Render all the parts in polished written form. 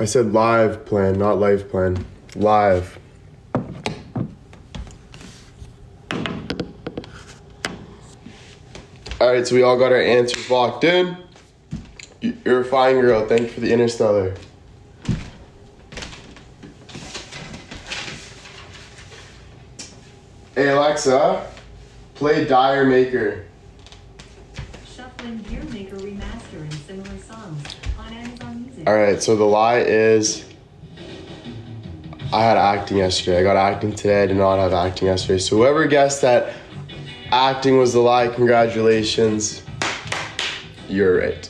I said live plan, not life plan. Live. Alright, so we all got our answers locked in. You're a fine girl. Thank you for the Interstellar. Hey Alexa, play Dire Maker. Shuffling Gear Maker Remaster and similar songs on Amazon Music. Alright, so the lie is I had acting yesterday. I got acting today. I did not have acting yesterday. So whoever guessed that acting was the lie, congratulations. You're right.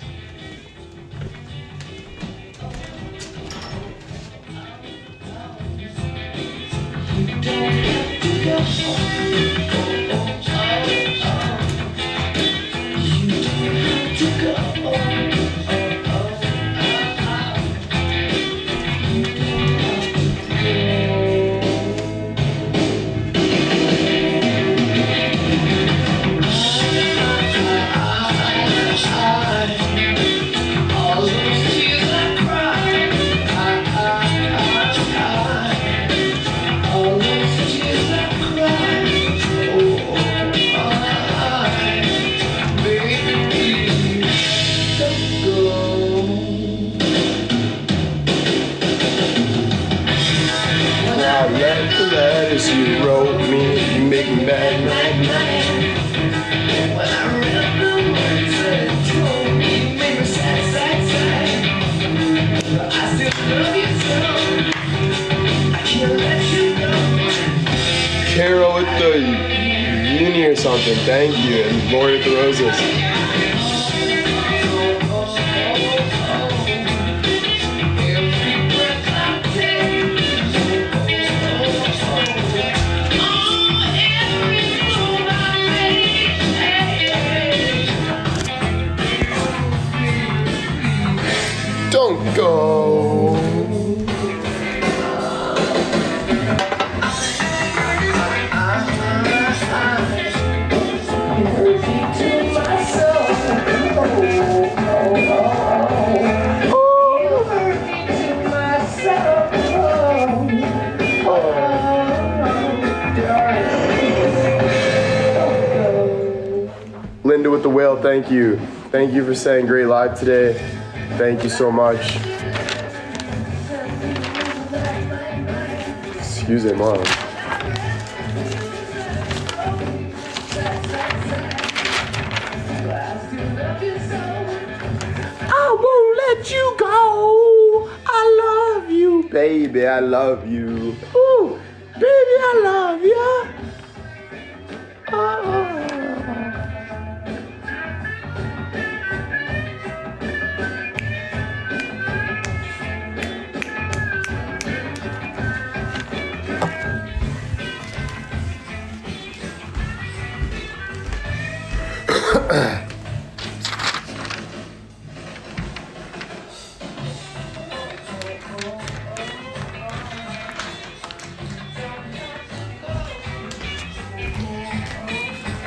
The letters you wrote me, you make me mad, mad, mad. When I read the words that you told me, made me sad, sad, sad. I still love you so, I can't let you go. Carol at the uni or something, thank you, and Lori at the Roses. Don't go. Linda with the whale, thank you. Thank you for saying great live today. Thank you so much. Excuse me, Mom. I won't let you go. I love you, baby. I love you. Ooh, baby, I love you. Oh.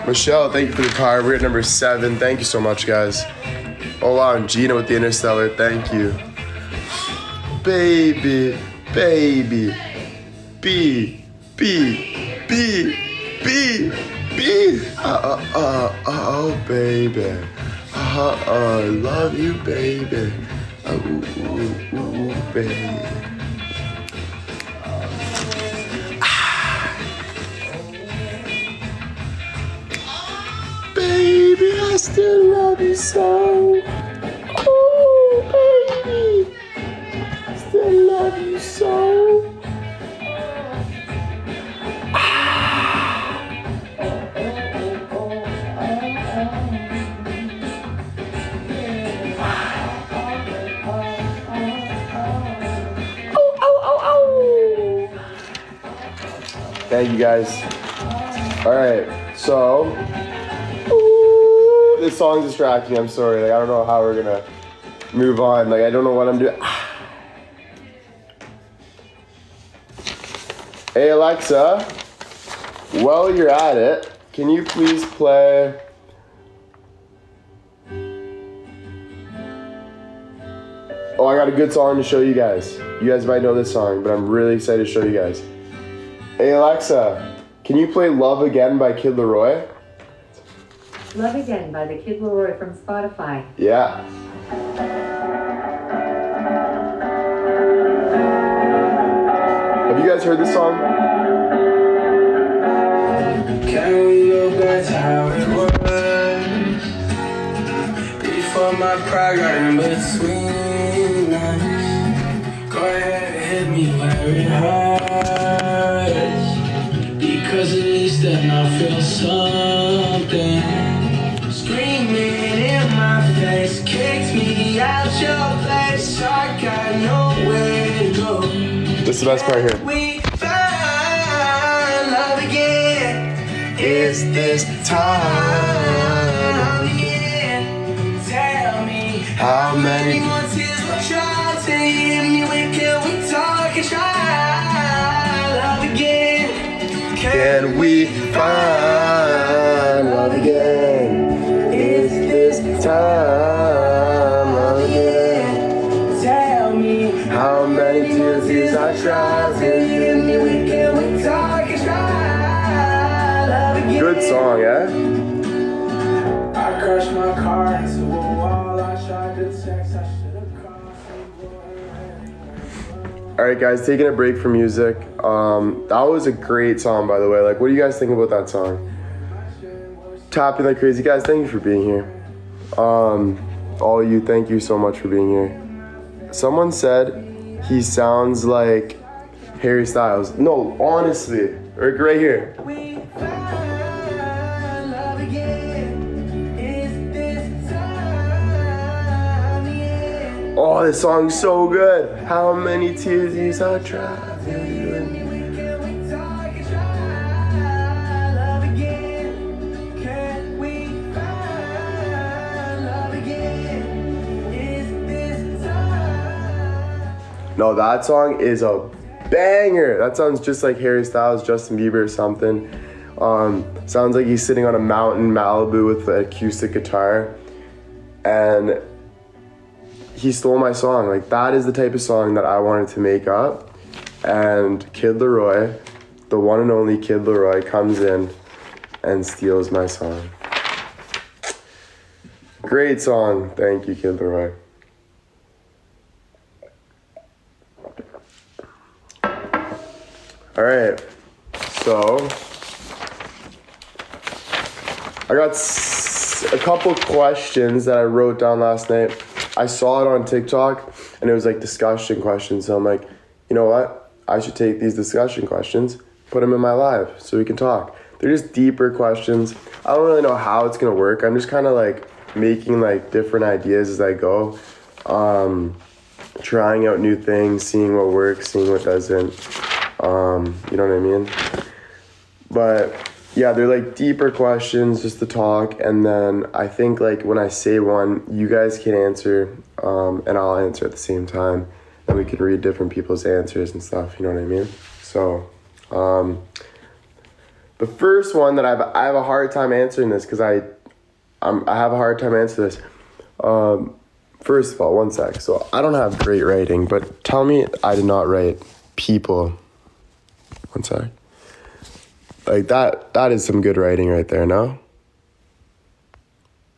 Michelle, thank you for the card. We're at number 7. Thank you so much, guys. Oh wow, and Gina with the Interstellar. Thank you. Baby, baby, B, B, B, B, B. Oh, baby. I love you, baby. Ooh, baby. Baby, I still love you so. Oh, baby, I still love you so. Thank you, guys. All right, so this song's distracting. I'm sorry. Like, I don't know how we're gonna move on. Like, I don't know what I'm doing. Hey Alexa, while you're at it, can you please play Oh, I got a good song to show you guys. You guys might know this song, but I'm really excited to show you guys. Hey Alexa, can you play Love Again by Kid Laroi? Love Again by the Kid Laroi from Spotify. Yeah. Have you guys heard this song? Can we go back to how it was? Before my pride got in between us. Go ahead and hit me where it hurts. Because at least then I'll feel something. Screaming in my face, kicked me out your place. I got nowhere to go. This is the best part here. We find love again. Is this time again? Tell me how many more tears will try to hit me? When can we talk and try love again? Can we find love again? Is this time love again? Tell me How many tears I tried to hit me? When can we talk and try love again? Good song, eh? I crashed my car into a wall. I tried to text. I should have called someone. Alright guys, taking a break from music. That was a great song, by the way. Like, what do you guys think about that song? Tapping like crazy. Guys, thank you for being here. All of you, thank you so much for being here. Someone said he sounds like Harry Styles. No, honestly, right here. We find love again. Is this time again? Oh, this song's so good. How many tears I tried. When can we talk and try love again? Can we find love again? Is this time? No, that song is a banger. That sounds just like Harry Styles, Justin Bieber or something. Sounds like he's sitting on a mountain in Malibu with an acoustic guitar. And he stole my song. Like, that is the type of song that I wanted to make up. And Kid Laroi, the one and only Kid Laroi, comes in and steals my song. Great song. Thank you, Kid Laroi. All right, so I got a couple questions that I wrote down last night. I saw it on TikTok and it was like discussion questions. So I'm like, you know what? I should take these discussion questions, put them in my live so we can talk. They're just deeper questions. I don't really know how it's gonna work. I'm just kind of like making like different ideas as I go. Trying out new things, seeing what works, seeing what doesn't. You know what I mean? But yeah, they're like deeper questions just to talk. And then I think like when I say one, you guys can answer, and I'll answer at the same time. And we can read different people's answers and stuff. You know what I mean? So, the first one that I have a hard time answering this because I have a hard time answering this. First of all, one sec. So I don't have great writing, but tell me I did not write people. One sec. Like that is some good writing right there, no?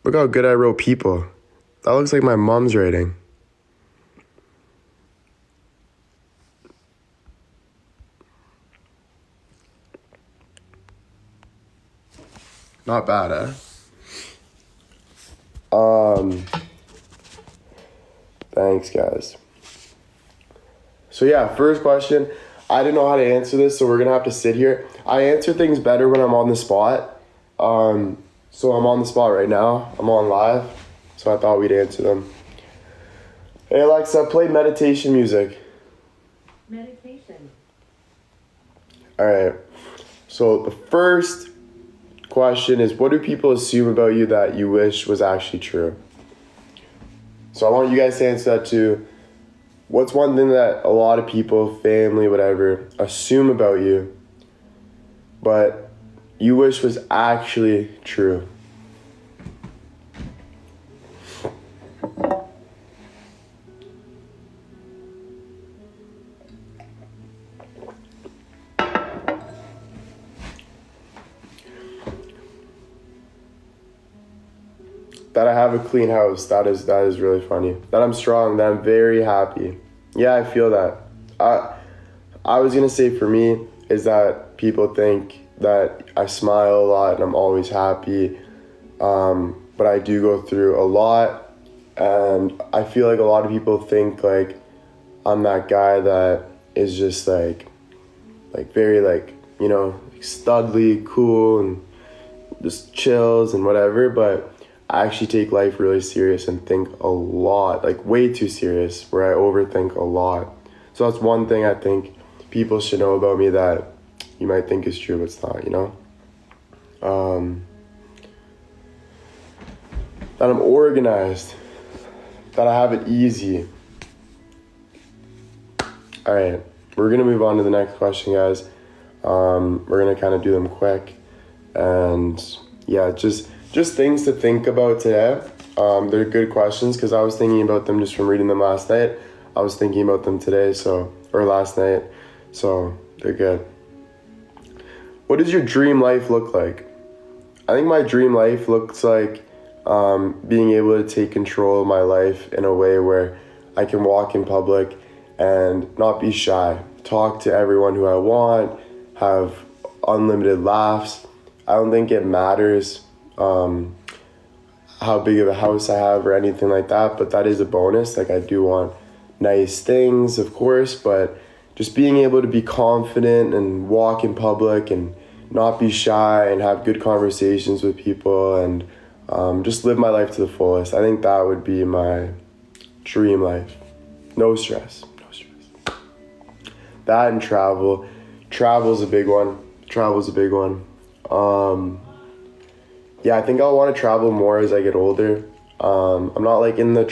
Look how good I wrote people. That looks like my mom's writing. Not bad, eh? Thanks, guys. So yeah, first question. I didn't know how to answer this, so we're gonna have to sit here. I answer things better when I'm on the spot. So I'm on the spot right now. I'm on live, so I thought we'd answer them. Hey Alexa, play meditation music. Meditation. All right. So the first question is, what do people assume about you that you wish was actually true? So I want you guys to answer that too. What's one thing that a lot of people, family, whatever, assume about you, but you wish was actually true? that I have a clean house. That is really funny. That I'm strong. That I'm very happy. Yeah, I feel that. I was gonna say for me is that people think that I smile a lot and I'm always happy, but I do go through a lot, and I feel like a lot of people think like I'm that guy that is just like very like, you know, studly, cool, and just chills and whatever, but I actually take life really serious and think a lot, like way too serious, where I overthink a lot. So that's one thing I think people should know about me that you might think is true, but it's not, you know? That I'm organized, that I have it easy. All right, we're gonna move on to the next question, guys. We're gonna kind of do them quick, and yeah, just things to think about today. They're good questions because I was thinking about them just from reading them last night. I was thinking about them today, or last night, so they're good. What does your dream life look like? I think my dream life looks like being able to take control of my life in a way where I can walk in public and not be shy, talk to everyone who I want, have unlimited laughs. I don't think it matters how big of a house I have or anything like that, but that is a bonus. Like I do want nice things, of course, but just being able to be confident and walk in public and not be shy and have good conversations with people and just live my life to the fullest. I think that would be my dream life. No stress. That and travel. Travel's a big one. Yeah, I think I'll want to travel more as I get older. I'm not like in the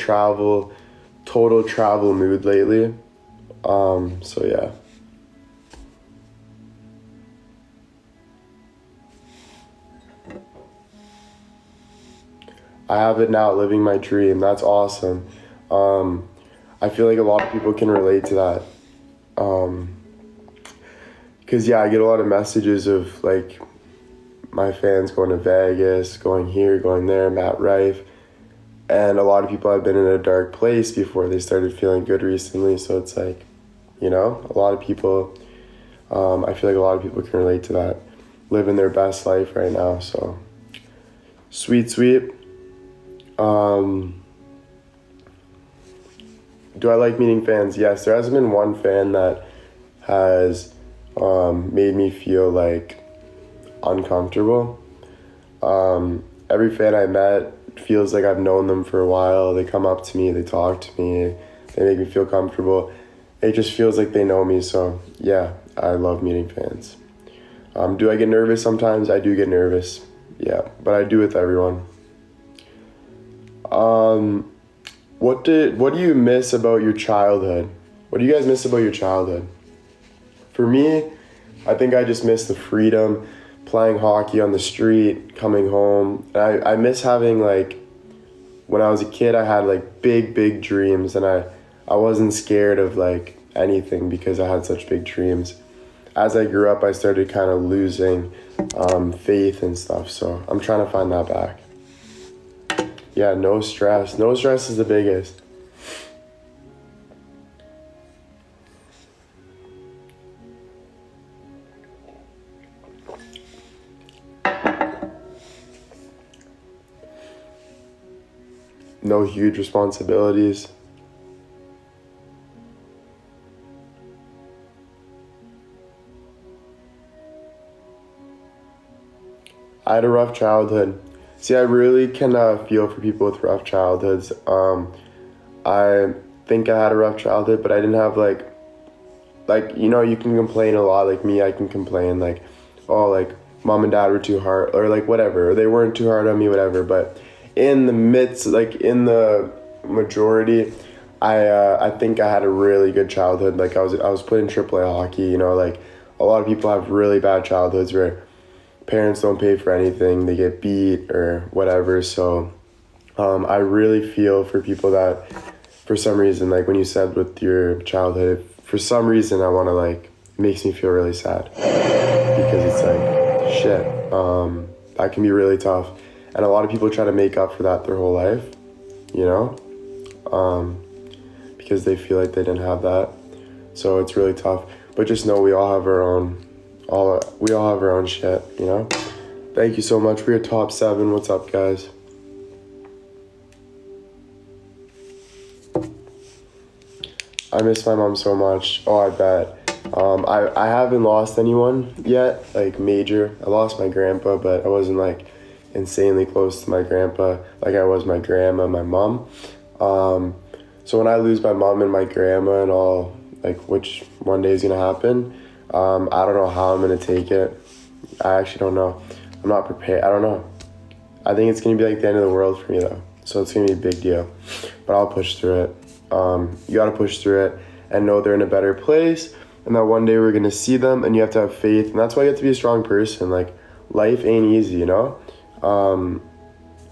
total travel mood lately. So yeah. I have it now, living my dream. That's awesome. I feel like a lot of people can relate to that. Because yeah, I get a lot of messages of like my fans going to Vegas, going here, going there, Matt Rife. And a lot of people have been in a dark place before they started feeling good recently. So it's like, you know, a lot of people, I feel like a lot of people can relate to that, living their best life right now. So sweet. Do I like meeting fans? Yes, there hasn't been one fan that has made me feel like uncomfortable. Every fan I met feels like I've known them for a while. They come up to me, they talk to me, they make me feel comfortable. It just feels like they know me. So yeah, I love meeting fans. Do I get nervous sometimes? I do get nervous. Yeah, but I do with everyone. What do you miss about your childhood? What do you guys miss about your childhood? For me, I think I just miss the freedom, playing hockey on the street, coming home. And I miss having like, when I was a kid, I had like big dreams, and I wasn't scared of like anything because I had such big dreams. As I grew up, I started kind of losing faith and stuff. So I'm trying to find that back. Yeah, no stress. No stress is the biggest. No huge responsibilities. I had a rough childhood. See, I really can feel for people with rough childhoods. I think I had a rough childhood, but I didn't have like, you know, you can complain a lot. Like me, I can complain like, oh, like mom and dad were too hard, or like whatever, or they weren't too hard on me, whatever. But in the midst, like in the majority, I think I had a really good childhood. Like I was playing AAA hockey. You know, like a lot of people have really bad childhoods where parents don't pay for anything, they get beat or whatever. So I really feel for people that for some reason, like when you said with your childhood, for some reason I want to like, makes me feel really sad because it's like shit, that can be really tough. And a lot of people try to make up for that their whole life, you know, because they feel like they didn't have that. So it's really tough. But just know we all have our own, we all have our own shit, you know. Thank you so much for your top 7. What's up, guys? I miss my mom so much. Oh, I bet. I haven't lost anyone yet, like major. I lost my grandpa, but I wasn't like insanely close to my grandpa like I was my grandma, my mom. So when I lose my mom and my grandma and all, like which one day is gonna happen, I don't know how I'm gonna take it. I actually don't know. I'm not prepared. I don't know. I think it's gonna be like the end of the world for me though. So it's gonna be a big deal, but I'll push through it. You gotta push through it and know they're in a better place and that one day we're gonna see them, and you have to have faith, and that's why you have to be a strong person. Like, life ain't easy, you know?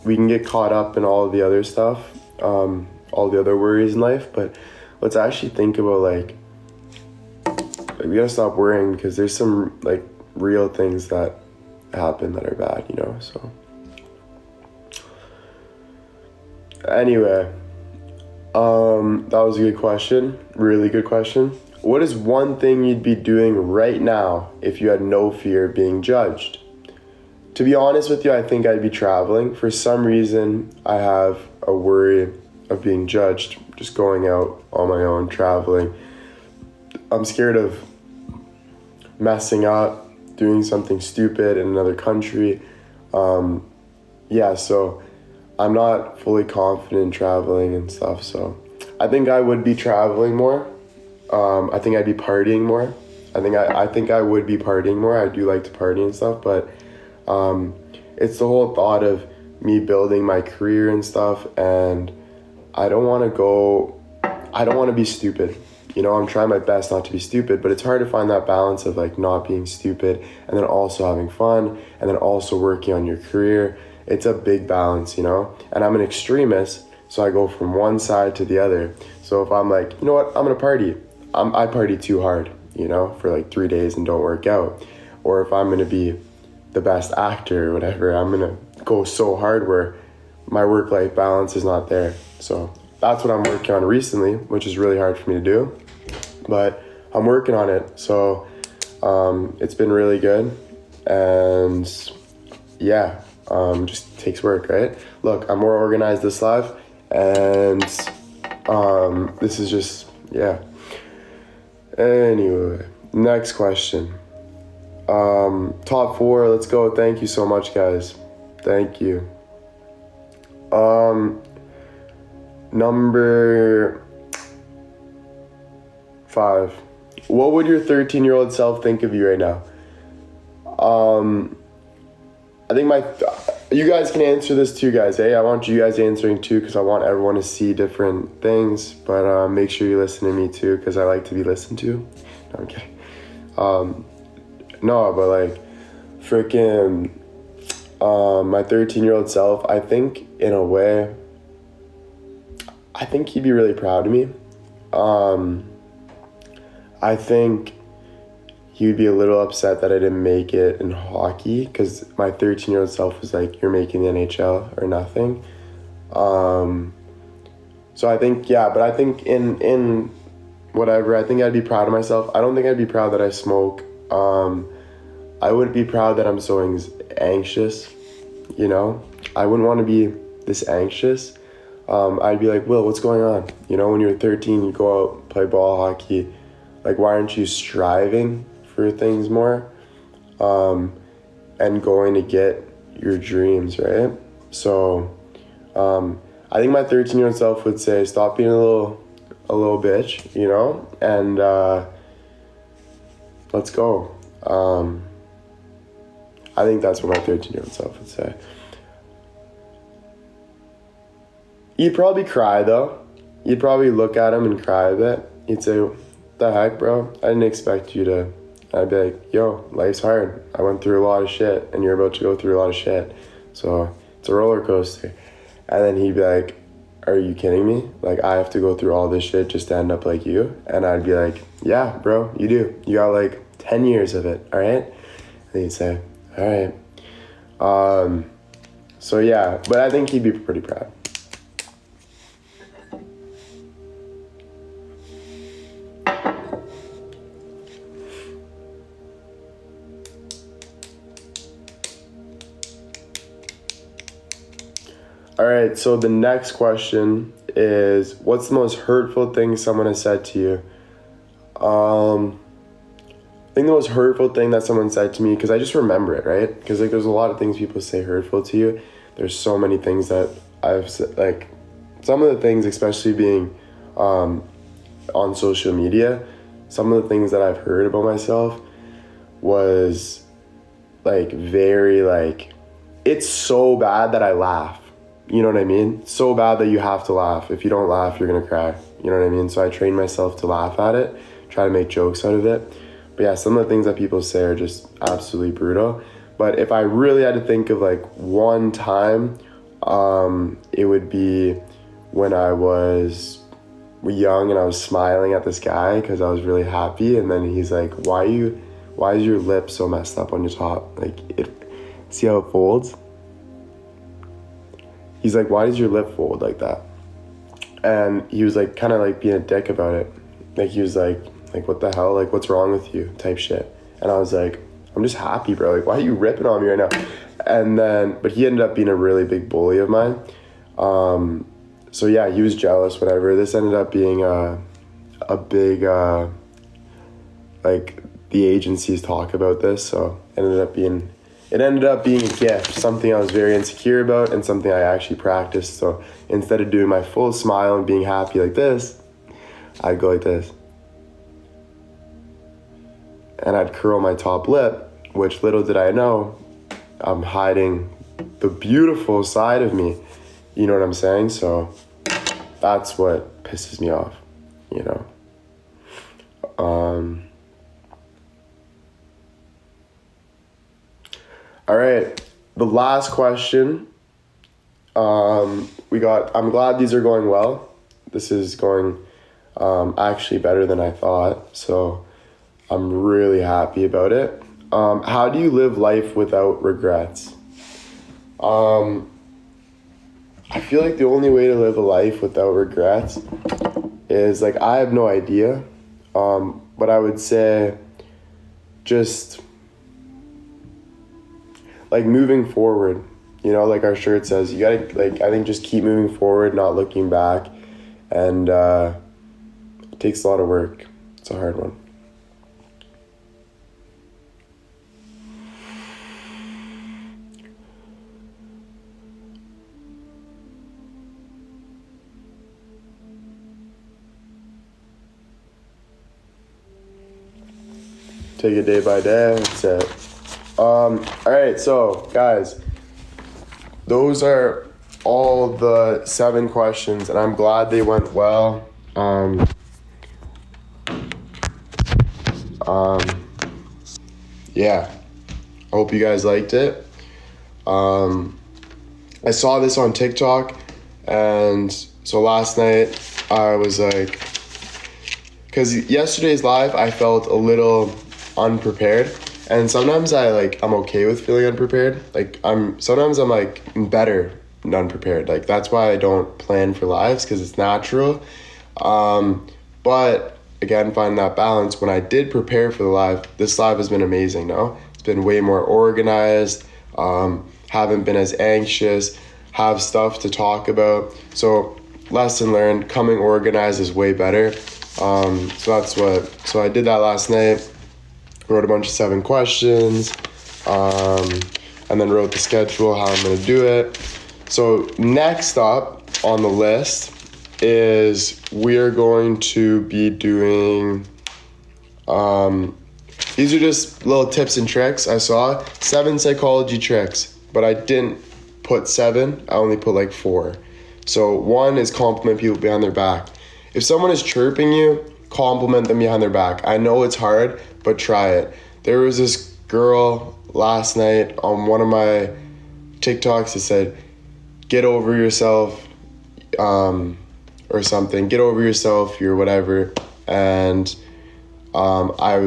We can get caught up in all of the other stuff, all the other worries in life, but let's actually think about like we gotta stop worrying, because there's some like real things that happen that are bad, you know? So anyway, that was a good question. Really good question. What is one thing you'd be doing right now if you had no fear of being judged? To be honest with you, I think I'd be traveling. For some reason, I have a worry of being judged, just going out on my own, traveling. I'm scared of messing up, doing something stupid in another country. So I'm not fully confident in traveling and stuff, so I think I would be traveling more. I think I'd be partying more. I think I would be partying more. I do like to party and stuff, but it's the whole thought of me building my career and stuff, and I don't want to be stupid. You know, I'm trying my best not to be stupid, but it's hard to find that balance of like not being stupid and then also having fun and then also working on your career. It's a big balance, you know, and I'm an extremist, so I go from one side to the other. So if I'm like, you know what, I'm gonna party, I party too hard, you know, for like 3 days and don't work out. Or if I'm gonna be the best actor or whatever, I'm gonna go so hard where my work-life balance is not there. So that's what I'm working on recently, which is really hard for me to do, but I'm working on it. So it's been really good, and yeah, just takes work, right? Look, I'm more organized this life, and this is just, yeah. Anyway, next question. Top 4, let's go. Thank you so much, guys. Thank you. Number 5. What would your 13-year-old self think of you right now? I think you guys can answer this too, guys. Hey, I want you guys answering too, because I want everyone to see different things. But make sure you listen to me too, because I like to be listened to. No, I'm kidding. No, but like, freaking, my 13-year-old self, I think in a way, I think he'd be really proud of me. I think he would be a little upset that I didn't make it in hockey, because my 13-year-old self was like, you're making the NHL or nothing. So I think, yeah, but I think in whatever, I think I'd be proud of myself. I don't think I'd be proud that I smoke. I wouldn't be proud that I'm so anxious, you know? I wouldn't want to be this anxious. I'd be like, Will, what's going on? You know, when you're 13, you go out, play ball, hockey. Like, why aren't you striving for things more? And going to get your dreams, right? So, I think my 13-year-old self would say, stop being a little bitch, you know? And, let's go. I think that's what my 13-year-old self would say. You'd probably cry, though. You'd probably look at him and cry a bit. You'd say, what the heck, bro? I didn't expect you to. I'd be like, yo, life's hard. I went through a lot of shit, and you're about to go through a lot of shit. So it's a roller coaster. And then he'd be like, are you kidding me? Like, I have to go through all this shit just to end up like you? And I'd be like, yeah, bro, you do. You got like 10 years of it, all right? And he'd say, all right. So yeah, but I think he'd be pretty proud. All right, so the next question is, what's the most hurtful thing someone has said to you? I think the most hurtful thing that someone said to me, because I just remember it, right? Because like there's a lot of things people say hurtful to you. There's so many things that I've said, like some of the things, especially being on social media, some of the things that I've heard about myself was like very like, it's so bad that I laugh. You know what I mean? So bad that you have to laugh. If you don't laugh, you're gonna cry. You know what I mean? So I train myself to laugh at it, try to make jokes out of it. But yeah, some of the things that people say are just absolutely brutal. But if I really had to think of like one time, it would be when I was young and I was smiling at this guy because I was really happy. And then he's like, why is your lip so messed up on your top? Like, see how it folds? He's like, why does your lip fold like that? And he was like, kind of like being a dick about it. Like, he was like, what the hell? Like, what's wrong with you? Type shit. And I was like, I'm just happy, bro. Like, why are you ripping on me right now? And then, but he ended up being a really big bully of mine. So yeah, he was jealous, whatever. This ended up being a big, like, the agencies talk about this. So it ended up being a gift, something I was very insecure about and something I actually practiced. So instead of doing my full smile and being happy like this, I'd go like this. And I'd curl my top lip, which little did I know, I'm hiding the beautiful side of me. You know what I'm saying? So that's what pisses me off, you know? All right, the last question. I'm glad these are going well. This is going actually better than I thought. So I'm really happy about it. How do you live life without regrets? I feel like the only way to live a life without regrets is like, I have no idea. But I would say just like moving forward, you know, like our shirt says, you gotta, like, I think just keep moving forward, not looking back. And it takes a lot of work. It's a hard one. Take it day by day. That's it. All right, so guys, those are all the 7 questions, and I'm glad they went well. Yeah, I hope you guys liked it. I saw this on TikTok, and so last night I was like, because yesterday's live I felt a little unprepared, and sometimes I'm okay with feeling unprepared. Like sometimes I'm like better than unprepared. Like that's why I don't plan for lives, because it's natural. But again, finding that balance. When I did prepare for the live, this live has been amazing. No, it's been way more organized. Haven't been as anxious. Have stuff to talk about. So lesson learned. Coming organized is way better. So I did that last night. Wrote a bunch of 7 questions, and then wrote the schedule, how I'm going to do it. So next up on the list is we are going to be doing, these are just little tips and tricks. I saw 7 psychology tricks, but I didn't put 7. I only put like 4. So 1 is compliment people behind their back. If someone is chirping you, compliment them behind their back. I know it's hard, but try it. There was this girl last night on one of my TikToks that said, get over yourself, or something. Get over yourself, you're whatever. And I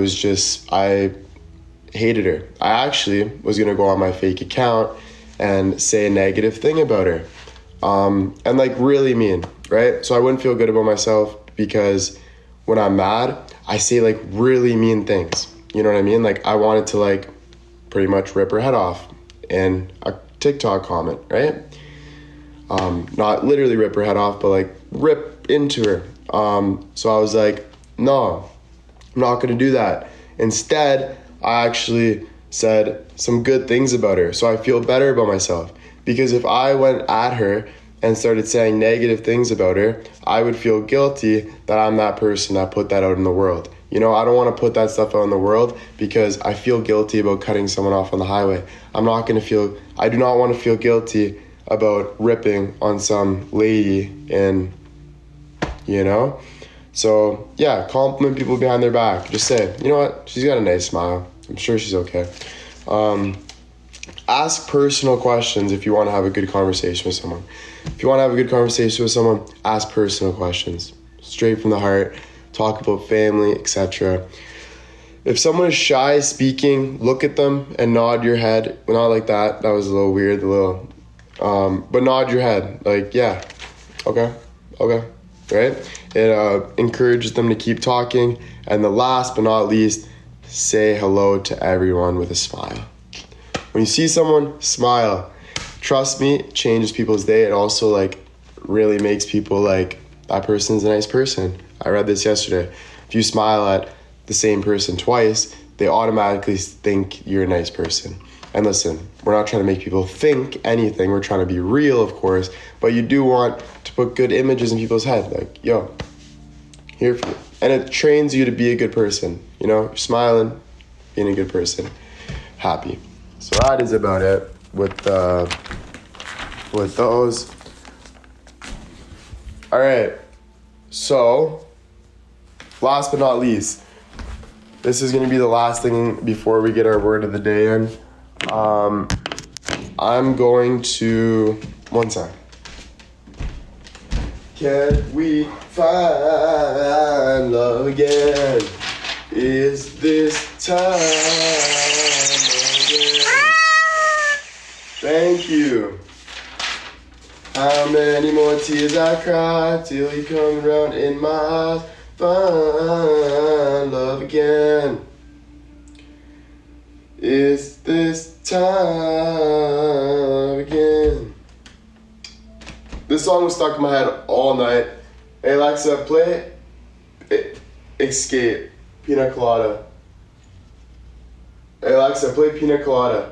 hated her. I actually was going to go on my fake account and say a negative thing about her. And like really mean, right? So I wouldn't feel good about myself because when I'm mad, I say like really mean things. You know what I mean? Like I wanted to like pretty much rip her head off in a TikTok comment, right? Not literally rip her head off, but like rip into her. So I was like, no, I'm not gonna do that. Instead, I actually said some good things about her. So I feel better about myself. Because if I went at her and started saying negative things about her, I would feel guilty that I'm that person that put that out in the world. You know, I don't want to put that stuff out in the world because I feel guilty about cutting someone off on the highway. I do not want to feel guilty about ripping on some lady and, you know? So yeah, compliment people behind their back. Just say, you know what? She's got a nice smile. I'm sure she's okay. Ask personal questions if you want to have a good conversation with someone. If you want to have a good conversation with someone, ask personal questions. Straight from the heart. Talk about family, etc. If someone is shy speaking, look at them and nod your head. Well, not like that. That was a little weird. But nod your head. Like, yeah. Okay. Right? It encourages them to keep talking. And the last but not least, say hello to everyone with a smile. When you see someone, smile. Trust me, it changes people's day. It also like really makes people like, that person's a nice person. I read this yesterday. If you smile at the same person twice, they automatically think you're a nice person. And listen, we're not trying to make people think anything. We're trying to be real, of course. But you do want to put good images in people's head. Like, yo, here for you. And it trains you to be a good person. You know, you're smiling, being a good person, happy. So that is about it with those. All right. So, last but not least, this is going to be the last thing before we get our word of the day in. I'm going to... One sec. Can we find love again? Is this time again? Thank you. How many more tears I cry till you come around in my eyes? Find love again. Is this time again? This song was stuck in my head all night. Hey Alexa, play Escape, Pina Colada. Hey Alexa, play Pina Colada.